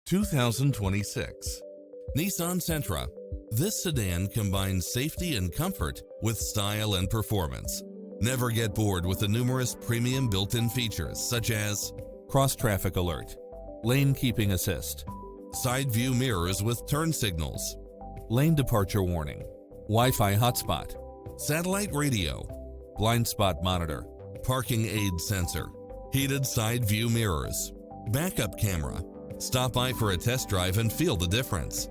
2026 Nissan Sentra. This sedan combines safety and comfort with style and performance. Never get bored with the numerous premium built-in features such as cross-traffic alert, lane keeping assist, side view mirrors with turn signals, lane departure warning, Wi-Fi hotspot, satellite radio, blind spot monitor, parking aid sensor, heated side view mirrors, backup camera. Stop by for a test drive and feel the difference.